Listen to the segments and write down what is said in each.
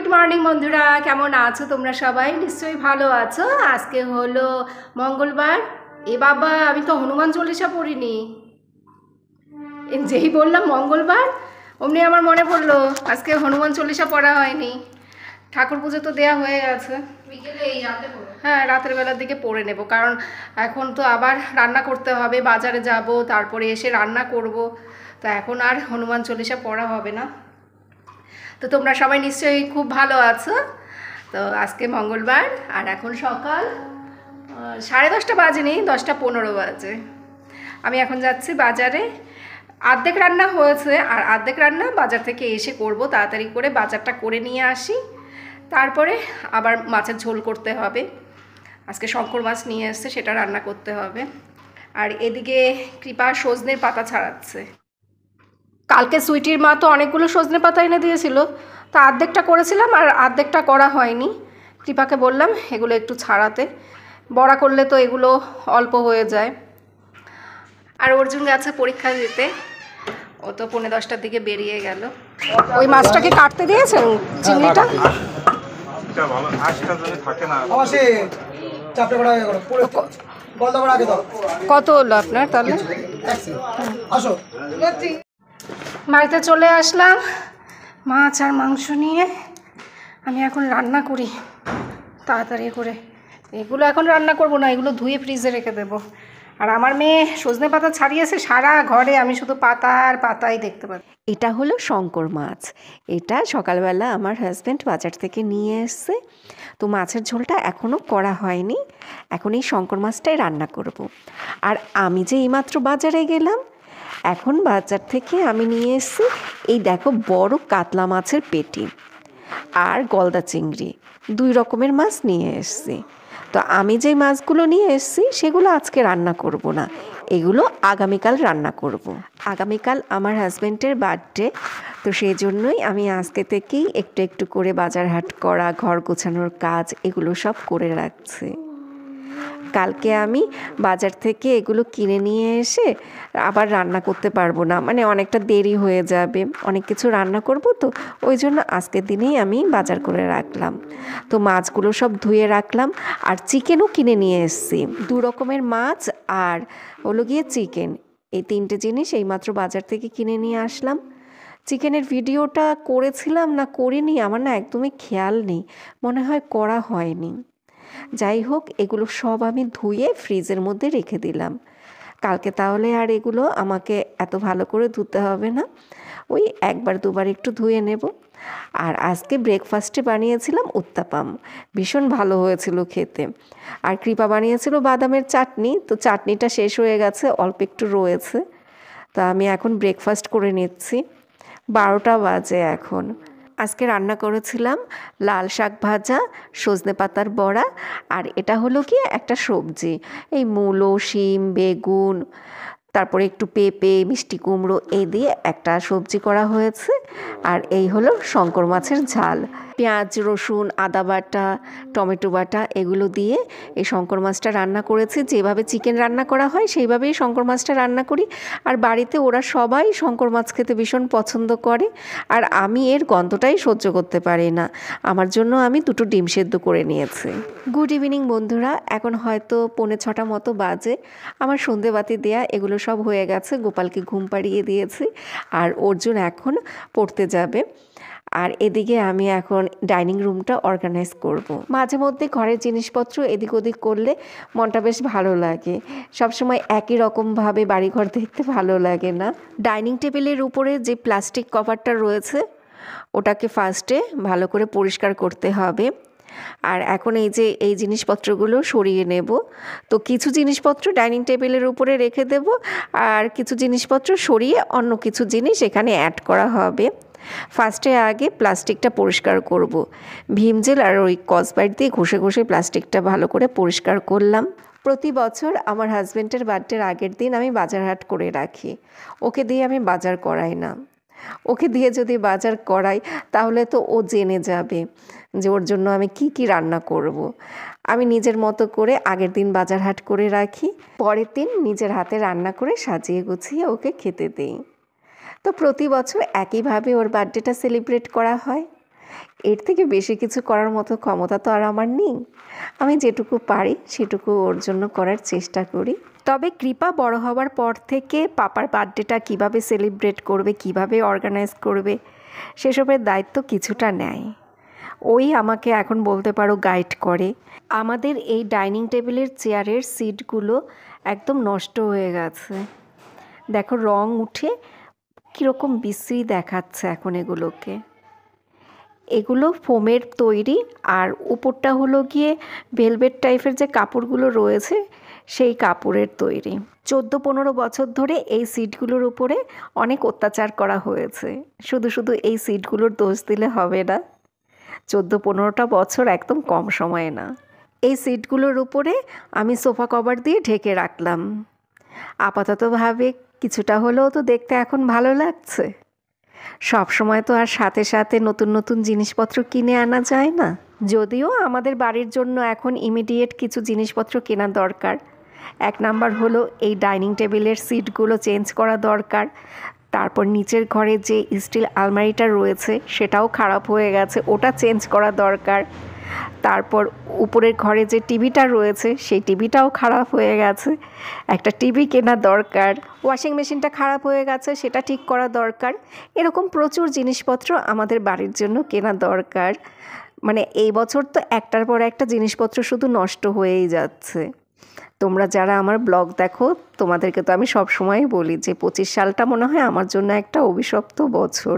Good morning বন্ধুরা, কেমন আছো তোমরা? সবাই নিশ্চয়ই ভালো আছো। আজকে হলো মঙ্গলবার। এ বাবা, আমি তো হনুমান চল্লিশা পড়িনি। যেই বললাম মঙ্গলবার অমনি আমার মনে পড়লো আজকে হনুমান চল্লিশা পড়া হয়নি। ঠাকুর পুজো তো দেয়া হয়ে গেছে, বিকেলে এই রাতে পড়ো। হ্যাঁ, রাতের বেলার দিকে পড়ে নেব, কারণ এখন তো আবার রান্না করতে হবে, বাজারে যাব, তারপরে এসে রান্না করব, তো এখন আর হনুমান চল্লিশা পড়া হবে না। তো তোমরা সবাই নিশ্চয়ই খুব ভালো আছো। তো আজকে মঙ্গলবার আর এখন সকাল 10:30 বাজেনি, 10:15 বাজে। আমি এখন যাচ্ছি বাজারে। অর্ধেক রান্না হয়েছে আর অর্ধেক রান্না বাজার থেকে এসে করব। তাড়াতাড়ি করে বাজারটা করে নিয়ে আসি, তারপরে আবার মাছের ঝোল করতে হবে। আজকে শঙ্কর মাছ নিয়ে এসছে, সেটা রান্না করতে হবে। আর এদিকে কৃপা সজনের পাতা ছাড়াচ্ছে। কালকে সুইটির মা তো অনেকগুলো সজনে পাতা এনে দিয়েছিল, তা অর্ধেকটা করেছিলাম আর অর্ধেকটা করা হয়নি। কৃপাকে বললাম এগুলো একটু ছাড়াতে, বড়া করলে তো এগুলো অল্প হয়ে যায়। আর অর্জুন গেছে পরীক্ষা দিতে, ও তো 10:45 দিকে বেরিয়ে গেল। ওই মাছটাকে কাটতে দিয়েছেন, চিংড়িটা? কত হলো আপনার তাহলে? বাড়িতে চলে আসলাম মাছ আর মাংস নিয়ে। আমি এখন রান্না করি তাড়াতাড়ি করে। এগুলো এখন রান্না করব না, এগুলো ধুয়ে ফ্রিজে রেখে দেবো। আর আমার মেয়ে সজনে পাতা ছাড়িয়েছে সারা ঘরে, আমি শুধু পাতা আর পাতাই দেখতে পাচ্ছি। এটা হলো শঙ্কর মাছ। এটা সকালবেলা আমার হাজব্যান্ড বাজার থেকে নিয়ে এসছে। তো মাছের ঝোলটা এখনও করা হয়নি, এখন এই শঙ্কর মাছটাই রান্না করব। আর আমি যে এইমাত্র বাজারে গেলাম, এখন বাজার থেকে আমি নিয়ে এসেছি এই দেখো বড় কাতলা মাছের পেটি আর গলদা চিংড়ি, 2 রকমের মাছ নিয়ে এসেছি। তো আমি যে মাছগুলো নিয়ে এসেছি সেগুলো আজকে রান্না করব না, এগুলো আগামীকাল রান্না করব। আগামীকাল আমার হাজব্যান্ডের বার্থডে, তো সেই জন্যই আমি আজকে থেকেই একটু একটু করে বাজার হাট করা, ঘর গোছানোর কাজ এগুলো সব করে রাখছি। কালকে আমি বাজার থেকে এগুলো কিনে নিয়ে এসে আবার রান্না করতে পারবো না, মানে অনেকটা দেরি হয়ে যাবে, অনেক কিছু রান্না করব, তো ওই জন্য আজকের দিনেই আমি বাজার করে রাখলাম। তো মাছগুলো সব ধুয়ে রাখলাম। আর চিকেনও কিনে নিয়ে এসেছি, 2 রকমের মাছ আর হলো গিয়ে চিকেন, এই 3টে জিনিস এইমাত্র বাজার থেকে কিনে নিয়ে আসলাম। চিকেনের ভিডিওটা করেছিলাম না করিনি আমার না একদমই খেয়াল নেই, মনে হয় করা হয়নি। যাই হোক, এগুলো সব আমি ধুয়ে ফ্রিজের মধ্যে রেখে দিলাম। কালকে তাহলে আর এগুলো আমাকে এত ভালো করে ধুতে হবে না, ওই 1-2 বার একটু ধুয়ে নেব। আর আজকে ব্রেকফাস্টে বানিয়েছিলাম উত্তাপাম, ভীষণ ভালো হয়েছিল খেতে। আর কৃপা বানিয়েছিল বাদামের চাটনি, তো চাটনিটা শেষ হয়ে গেছে, অল্প একটু রয়েছে। তা আমি এখন ব্রেকফাস্ট করে নিচ্ছি, 12টা বাজে এখন। আজকে রান্না করেছিলাম লাল শাক ভাজা, সজনে পাতার বড়া, আর এটা হলো কি একটা সবজি, এই মূলো, শিম, বেগুন, তারপরে একটু পেঁপে, মিষ্টি কুমড়ো এই দিয়ে একটা সবজি করা হয়েছে। আর এই হলো শঙ্কর মাছের ঝাল, পেঁয়াজ, রসুন, আদা বাটা, টমেটো বাটা এগুলো দিয়ে এই শঙ্কর মাছটা রান্না করেছি। যেভাবে চিকেন রান্না করা হয় সেইভাবেই শঙ্কর মাছটা রান্না করি। আর বাড়িতে ওরা সবাই শঙ্কর মাছ খেতে ভীষণ পছন্দ করে, আর আমি এর গন্ধটাই সহ্য করতে পারি না। আমার জন্য আমি 2টো ডিম সেদ্ধ করে নিয়েছি। গুড ইভিনিং বন্ধুরা, এখন হয়তো 5:45 মতো বাজে। আমার সন্ধেবাতি দেয়া এগুলো সব হয়ে গেছে, গোপালকে ঘুম পাড়িয়ে দিয়েছি, আর অর্জুন এখন পড়তে যাবে। আর এদিকে আমি এখন ডাইনিং রুমটা অর্গানাইজ করব। মাঝে মধ্যে ঘরের জিনিসপত্র এদিক ওদিক করলে মনটা বেশ ভালো লাগে, সবসময় একই রকমভাবে বাড়িঘর দেখতে ভালো লাগে না। ডাইনিং টেবিলের উপরে যে প্লাস্টিক কভারটা রয়েছে ওটাকে ফার্স্টে ভালো করে পরিষ্কার করতে হবে। আর এখন এই জিনিসপত্রগুলো সরিয়ে নেব। তো কিছু জিনিসপত্র ডাইনিং টেবিলের উপরে রেখে দেব, আর কিছু জিনিসপত্র সরিয়ে অন্য কিছু জিনিস এখানে অ্যাড করা হবে। ফার্স্টে আগে প্লাস্টিকটা পরিষ্কার করব, ভিম জেল আর ওই স্কচব্রাইট দিয়ে ঘষে ঘষে প্লাস্টিকটা ভালো করে পরিষ্কার করলাম। প্রতি বছর আমার হাজব্যান্ডের বার্থডের আগের দিন আমি বাজার হাট করে রাখি, ওকে দিয়ে আমি বাজার করাই না। ওকে দিয়ে যদি বাজার করাই তাহলে তো ও জেনে যাবে যে ওর জন্য আমি কি কি রান্না করব। আমি নিজের মতো করে আগের দিন বাজার হাট করে রাখি, পরের দিন নিজের হাতে রান্না করে সাজিয়ে গুছিয়ে ওকে খেতে দেই। তো প্রতি বছর একইভাবে ওর বার্থডেটা সেলিব্রেট করা হয়। এর থেকে বেশি কিছু করার মতো ক্ষমতা তো আর আমার নেই। আমি যেটুকু পারি সেটুকু ওর জন্য করার চেষ্টা করি। তবে কৃপা বড় হওয়ার পর থেকে পাপার বার্থডেটা কীভাবে সেলিব্রেট করবে, কিভাবে অর্গানাইজ করবে, সেসবের দায়িত্ব কিছুটা নেয়। ওই আমাকে এখন বলতে পারো গাইড করে। আমাদের এই ডাইনিং টেবিলের চেয়ারের সিটগুলো একদম নষ্ট হয়ে গেছে, দেখো রং উঠে কীরকম বিশ্রী দেখাচ্ছে এখন এগুলোকে। এগুলো ফোমের তৈরি, আর উপরটা হলো গিয়ে ভেলভেট টাইপের যে কাপড়গুলো রয়েছে সেই কাপড়ের তৈরি। 14-15 বছর ধরে এই সিটগুলোর উপরে অনেক অত্যাচার করা হয়েছে। শুধু শুধু এই সিটগুলোর দোষ দিলে হবে না, 14-15টা বছর একদম কম সময়ে না। এই সিটগুলোর উপরে আমি সোফা কভার দিয়ে ঢেকে রাখলাম। আপাততভাবে কিছুটা হলেও তো দেখতে এখন ভালো লাগছে। সব সময় তো আর সাথে সাথে নতুন নতুন জিনিসপত্র কিনে আনা যায় না। যদিও আমাদের বাড়ির জন্য এখন ইমিডিয়েট কিছু জিনিসপত্র কেনা দরকার। 1 নাম্বার হলো এই ডাইনিং টেবিলের সিটগুলো চেঞ্জ করা দরকার। তারপর নিচের ঘরে যে স্টিল আলমারিটা রয়েছে সেটাও খারাপ হয়ে গেছে, ওটা চেঞ্জ করা দরকার। তারপর উপরের ঘরে যে টিভিটা রয়েছে সেই টিভিটাও খারাপ হয়ে গেছে, একটা টিভি কেনা দরকার। ওয়াশিং মেশিনটা খারাপ হয়ে গেছে, সেটা ঠিক করা দরকার। এরকম প্রচুর জিনিসপত্র আমাদের বাড়ির জন্য কেনা দরকার। মানে এই বছর তো একটার পর একটা জিনিসপত্র শুধু নষ্ট হয়েই যাচ্ছে। তোমরা যারা আমার ব্লগ দেখো তোমাদেরকে তো আমি সবসময় বলি যে 25 সালটা মনে হয় আমার জন্য একটা অভিশপ্ত বছর।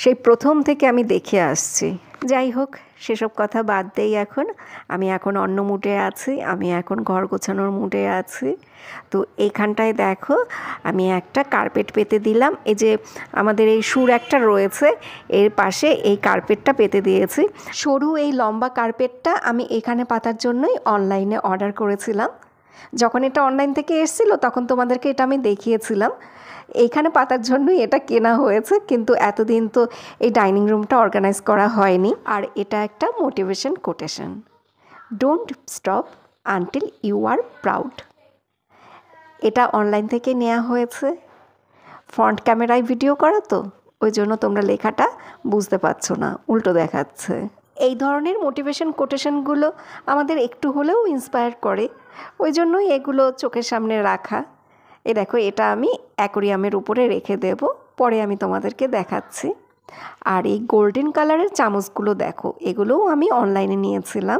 সেই প্রথম থেকে আমি দেখে আসছি। যাই হোক, সেসব কথা বাদ দেই। আমি এখন অন্য মুডে আছি, আমি এখন ঘর গোছানোর মুডে আছি। তো এইখানটায় দেখো আমি একটা কার্পেট পেতে দিলাম। এই যে আমাদের এই সুর একটা রয়েছে এর পাশে এই কার্পেটটা পেতে দিয়েছি। সরু এই লম্বা কার্পেটটা আমি এখানে পাতার জন্যই অনলাইনে অর্ডার করেছিলাম। যখন এটা অনলাইন থেকে এসেছিলো তখন তোমাদেরকে এটা আমি দেখিয়েছিলাম। এইখানে পাতার জন্যই এটা কেনা হয়েছে, কিন্তু এতদিন তো এই ডাইনিং রুমটা অর্গানাইজ করা হয়নি। আর এটা একটা motivation quotation, don't stop until you are proud. এটা অনলাইন থেকে নেওয়া হয়েছে। ফ্রন্ট ক্যামেরায় ভিডিও করা তো ওই জন্য তোমরা লেখাটা বুঝতে পারছো না, উল্টো দেখাচ্ছে। এই ধরনের মোটিভেশন কোটেশনগুলো আমাদের একটু হলেও ইন্সপায়ার করে, ওই জন্যই এগুলো চোখের সামনে রাখা। এই দেখো এটা আমি অ্যাকোরিয়ামের উপরে রেখে দেব, পরে আমি তোমাদেরকে দেখাচ্ছি। আর এই গোল্ডেন কালারের চামচগুলো দেখো, এগুলোও আমি অনলাইনে নিয়েছিলাম।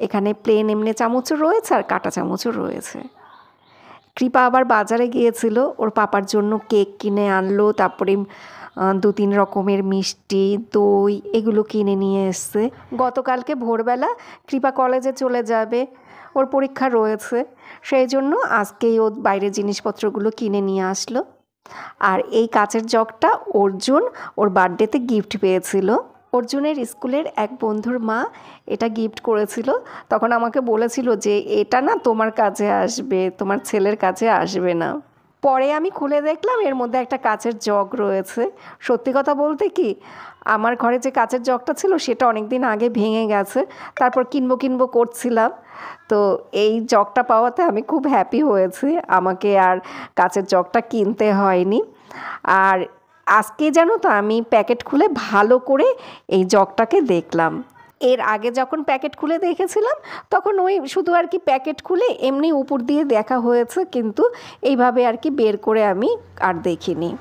এখানে প্লেন এমনি চামচও রয়েছে আর কাঁটা চামচও রয়েছে। কৃপা আবার বাজারে গিয়েছিল, ওর পাপার জন্য কেক কিনে আনলো, তারপরে 2-3 রকমের মিষ্টি, দই এগুলো কিনে নিয়ে এসছে। গতকালকে ভোরবেলা কৃপা কলেজে চলে যাবে, ওর পরীক্ষা রয়েছে, সেই জন্য আজকেই ও বাইরের জিনিসপত্রগুলো কিনে নিয়ে আসলো। আর এই কাচের জগটা অর্জুন ওর বার্থডেতে গিফট পেয়েছিল। অর্জুনের স্কুলের এক বন্ধুর মা এটা গিফট করেছিল। তখন আমাকে বলেছিল যে এটা না তোমার কাছে আসবে, তোমার ছেলের কাছে আসবে না। পরে আমি খুলে দেখলাম এর মধ্যে একটা কাচের জগ রয়েছে। সত্যি কথা বলতে কি, আমার ঘরে যে কাচের জগটা ছিল সেটা অনেক দিন আগে ভেঙে গেছে, তারপর কিনবো করছিলাম। তো এই জগটা পাওয়াতে আমি খুব হ্যাপি হয়েছি, আমাকে আর কাচের জগটা কিনতে হয়নি। আর আজকে জানো তো আমি প্যাকেট খুলে ভালো করে এই জগটাকে দেখলাম। এর আগে যখন প্যাকেট খুলে দেখেছিলাম তখন ওই শুধু আর কি প্যাকেট খুলে এমনি উপর দিয়ে দেখা হয়েছে, কিন্তু এইভাবে আর কি বের করে আমি আর দেখিনি।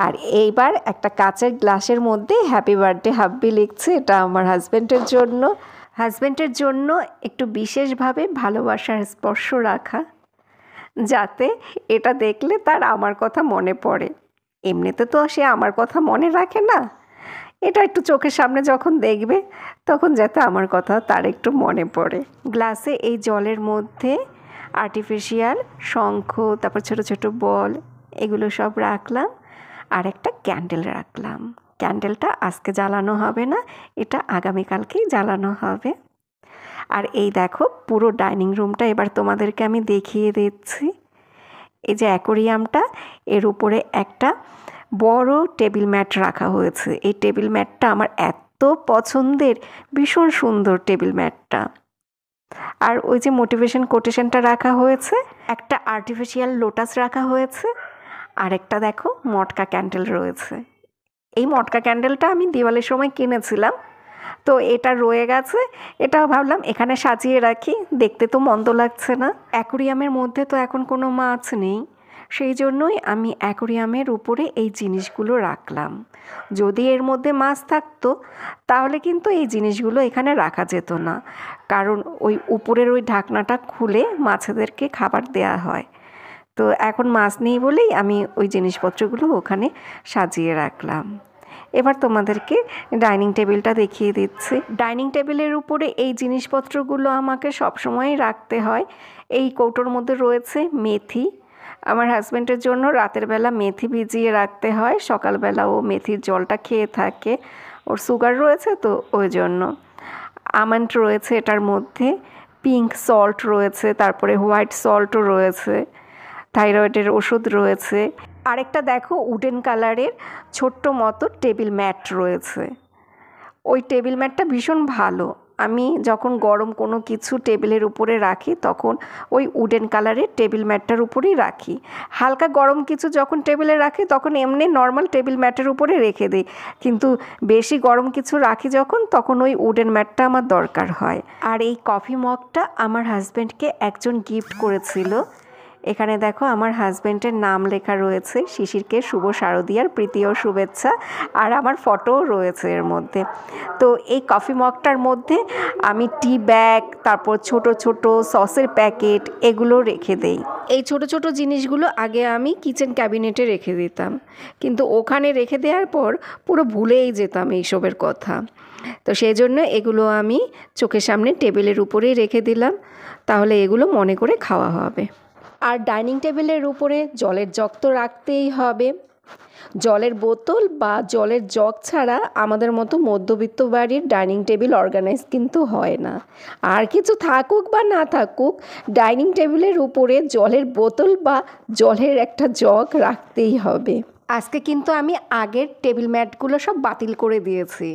আর এইবার একটা কাচের গ্লাসের মধ্যে হ্যাপি বার্থডে হাব্বি লিখছে, এটা আমার হাজব্যান্ডের জন্য একটু বিশেষভাবে ভালোবাসার স্পর্শ রাখা, যাতে এটা দেখলে তার আমার কথা মনে পড়ে। এমনিতে তো সে আমার কথা মনে রাখে না, এটা একটু চোখের সামনে যখন দেখবে তখন যাতে আমার কথা তার একটু মনে পড়ে। গ্লাসে এই জলের মধ্যে আর্টিফিশিয়াল শঙ্খ, তারপর ছোট ছোট বল এগুলো সব রাখলাম, আর একটা ক্যান্ডেল রাখলাম। ক্যান্ডেলটা আজকে জ্বালানো হবে না, এটা আগামীকালকেই জ্বালানো হবে। আর এই দেখো পুরো ডাইনিং রুমটা এবার তোমাদেরকে আমি দেখিয়ে দিচ্ছি। এই যে অ্যাকোরিয়ামটা, এর উপরে একটা বড় টেবিল ম্যাট রাখা হয়েছে। এই টেবিল ম্যাটটা আমার এত পছন্দের, ভীষণ সুন্দর টেবিল ম্যাটটা। আর ওই যে মোটিভেশন কোটেশনটা রাখা হয়েছে, একটা আর্টিফিশিয়াল লোটাস রাখা হয়েছে, আর একটা দেখো মটকা ক্যান্ডেল রয়েছে। এই মটকা ক্যান্ডেলটা আমি দিওয়ালির সময় কিনেছিলাম, তো এটা রয়ে গেছে। এটাও ভাবলাম এখানে সাজিয়ে রাখি, দেখতে তো মন্দ লাগছে না। অ্যাকোরিয়ামের মধ্যে তো এখন কোনো মাছ নেই, সেই জন্যই আমি অ্যাকোরিয়ামের উপরে এই জিনিসগুলো রাখলাম। যদি এর মধ্যে মাছ থাকতো তাহলে কিন্তু এই জিনিসগুলো এখানে রাখা যেত না, কারণ ওই উপরের ওই ঢাকনাটা খুলে মাছেদেরকে খাবার দেয়া হয়। তো এখন মাছ নেই বলেই আমি ওই জিনিসপত্রগুলো ওখানে সাজিয়ে রাখলাম। এবার তোমাদেরকে ডাইনিং টেবিলটা দেখিয়ে দিচ্ছি। ডাইনিং টেবিলের উপরে এই জিনিসপত্রগুলো আমাকে সবসময়ই রাখতে হয়। এই কৌটোর মধ্যে রয়েছে মেথি। আমার হাজব্যান্ডের জন্য রাতের বেলা মেথি ভিজিয়ে রাখতে হয়, সকালবেলা ও মেথির জলটা খেয়ে থাকে, ওর সুগার রয়েছে তো ওই জন্য। আমন্ড রয়েছে এটার মধ্যে, পিঙ্ক সল্ট রয়েছে, তারপরে হোয়াইট সল্টও রয়েছে, থাইরয়েডের ওষুধ রয়েছে। আরেকটা দেখো উডেন কালারের ছোট্ট মতো টেবিল ম্যাট রয়েছে। ওই টেবিল ম্যাটটা ভীষণ ভালো। আমি যখন গরম কোনো কিছু টেবিলের উপরে রাখি তখন ওই উডেন কালারের টেবিল ম্যাটটার উপরেই রাখি। হালকা গরম কিছু যখন টেবিলে রাখি তখন এমনি নর্মাল টেবিল ম্যাটের উপরে রেখে দিই, কিন্তু বেশি গরম কিছু রাখি যখন তখন ওই উডেন ম্যাটটা আমার দরকার হয়। আর এই কফি মগটা আমার হাজব্যান্ডকে একজন গিফট করেছিল। এখানে দেখো আমার হাজব্যান্ডের নাম লেখা রয়েছে, শিশিরকে শুভ শারদীয়ার প্রীতি ও শুভেচ্ছা, আর আমার ফটোও রয়েছে এর মধ্যে। তো এই কফি মগটার মধ্যে আমি টি ব্যাগ, তারপর ছোট ছোট সসের প্যাকেট এগুলো রেখে দেই। এই ছোট ছোট জিনিসগুলো আগে আমি কিচেন ক্যাবিনেটে রেখে দিতাম, কিন্তু ওখানে রেখে দেওয়ার পর পুরো ভুলেই যেতাম এইসবের কথা। তো সেই জন্য এগুলো আমি চোখের সামনে টেবিলের উপরেই রেখে দিলাম, তাহলে এগুলো মনে করে খাওয়া হবে। আর ডাইনিং টেবিলের উপরে জলের জগ তো রাখতেই হবে। জলের বোতল বা জলের জগ ছাড়া আমাদের মতো মধ্যবিত্ত বাড়ির ডাইনিং টেবিল অর্গানাইজ কিন্তু হয় না। আর কিছু থাকুক বা না থাকুক, ডাইনিং টেবিলের উপরে জলের বোতল বা জলের একটা জগ রাখতেই হবে। আজকে কিন্তু আমি আগের টেবিল ম্যাটগুলো সব বাতিল করে দিয়েছি।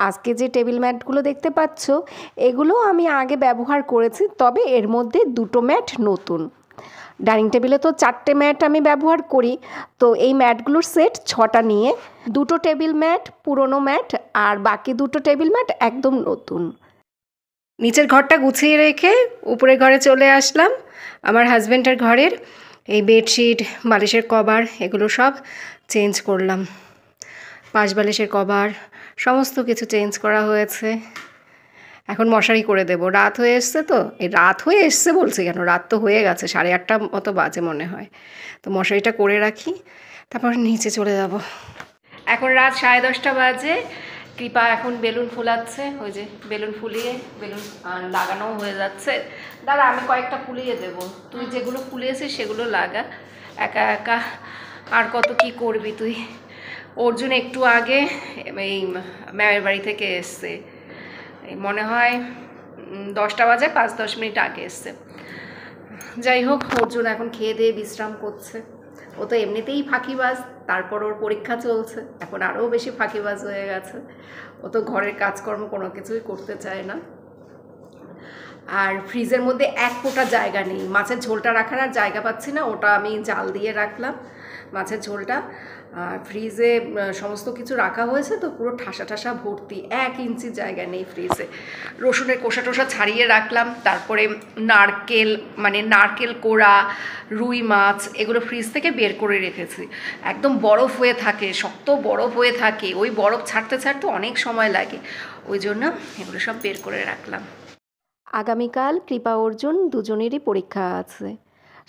আজকে যে টেবিল ম্যাটগুলো দেখতে পাচ্ছ এগুলো আমি আগে ব্যবহার করেছি, তবে এর মধ্যে দুটো ম্যাট নতুন। ডাইনিং টেবিলে তো 4টে ম্যাট আমি ব্যবহার করি, তো এই ম্যাটগুলোর সেট 6টা নিয়ে 2টো টেবিল ম্যাট পুরনো ম্যাট আর বাকি 2টো টেবিল ম্যাট একদম নতুন। নিচের ঘরটা গুছিয়ে রেখে উপরের ঘরে চলে আসলাম। আমার হাজব্যান্ডের ঘরের এই বেডশিট, বালিশের কভার এগুলো সব চেঞ্জ করলাম। পাশ বালিশের কভার সমস্ত কিছু চেঞ্জ করা হয়েছে। এখন মশারি করে দেব। রাত হয়ে এসছে তো, এই রাত হয়ে এসছে বলছি কেন, রাত তো হয়ে গেছে, 8:30 মতো বাজে মনে হয়। তো মশারিটা করে রাখি, তারপর নিচে চলে যাব। এখন রাত 10:30 বাজে। কৃপা এখন বেলুন ফুলাচ্ছে, ওই যে বেলুন ফুলিয়ে বেলুন লাগানোও হয়ে যাচ্ছে। দাঁড়া আমি কয়েকটা ফুলিয়ে দেব, তুই যেগুলো ফুলিয়েছিস সেগুলো লাগা। একা একা আর কত কি করবি তুই। অর্জুন একটু আগে এই ম্যামের বাড়ি থেকে এসছে, মনে হয় 10টা বাজে 5-10 মিনিট আগে এসছে। যাই হোক, অর্জুন এখন খেয়ে দিয়ে বিশ্রাম করছে। ও তো এমনিতেই ফাঁকিবাজ, তারপর ওর পরীক্ষা চলছে, এখন আরও বেশি ফাঁকিবাজ হয়ে গেছে। ও তো ঘরের কাজকর্ম কোনো কিছুই করতে চায় না। আর ফ্রিজের মধ্যে এক ফোঁটা জায়গা নেই, মাছের ঝোলটা রাখার আর জায়গা পাচ্ছি না, ওটা আমি জাল দিয়ে রাখলাম মাছের ঝোলটা। আর ফ্রিজে সমস্ত কিছু রাখা হয়েছে তো পুরো ঠাসা ঠাসা ভর্তি, 1 ইঞ্চি জায়গা নেই ফ্রিজে। রসুনের কোষা টোষা ছাড়িয়ে রাখলাম, তারপরে নারকেল কোড়া, রুই মাছ এগুলো ফ্রিজ থেকে বের করে রেখেছি। একদম বরফ হয়ে থাকে, শক্ত বরফ হয়ে থাকে, ওই বরফ ছাড়তে ছাড়তে অনেক সময় লাগে, ওই জন্য এগুলো সব বের করে রাখলাম। আগামীকাল কৃপা অর্জুন দুজনেরই পরীক্ষা আছে।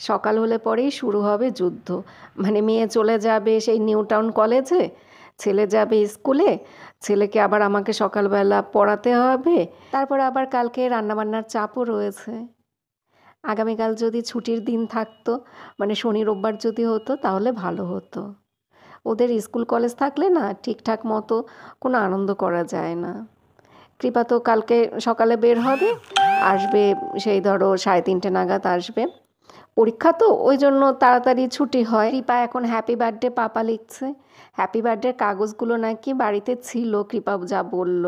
সকাল হলে পরেই শুরু হবে যুদ্ধ, মানে মেয়ে চলে যাবে সেই নিউ টাউন কলেজে, ছেলে যাবে স্কুলে, ছেলেকে আবার আমাকে সকালবেলা পড়াতে হবে, তারপর আবার কালকে রান্নাবান্নার চাপও রয়েছে। আগামীকাল যদি ছুটির দিন থাকতো, মানে শনি রোববার যদি হতো তাহলে ভালো হতো। ওদের স্কুল কলেজ থাকলে না ঠিকঠাক মতো কোনো আনন্দ করা যায় না। কৃপা তো কালকে সকালে বের হবে, আসবে সেই ধরো 3:30 নাগাদ আসবে। পরীক্ষা তো ওই জন্য তাড়াতাড়ি ছুটি হয়। কৃপা এখন হ্যাপি বার্থডে পাপা লিখছে। হ্যাপি বার্থডের কাগজগুলো নাকি বাড়িতে ছিল, কৃপা যা বলল,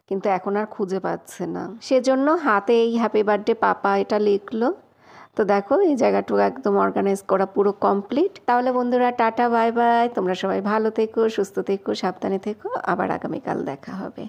কিন্তু এখন আর খুঁজে পাচ্ছে না, সেজন্য হাতে এই হ্যাপি বার্থডে পাপা এটা লিখলো। তো দেখো এই জায়গাটুকু একদম অর্গানাইজ করা পুরো কমপ্লিট। তাহলে বন্ধুরা টাটা বাই বাই, তোমরা সবাই ভালো থেকো, সুস্থ থেকো, সাবধানে থেকো, আবার আগামীকাল দেখা হবে।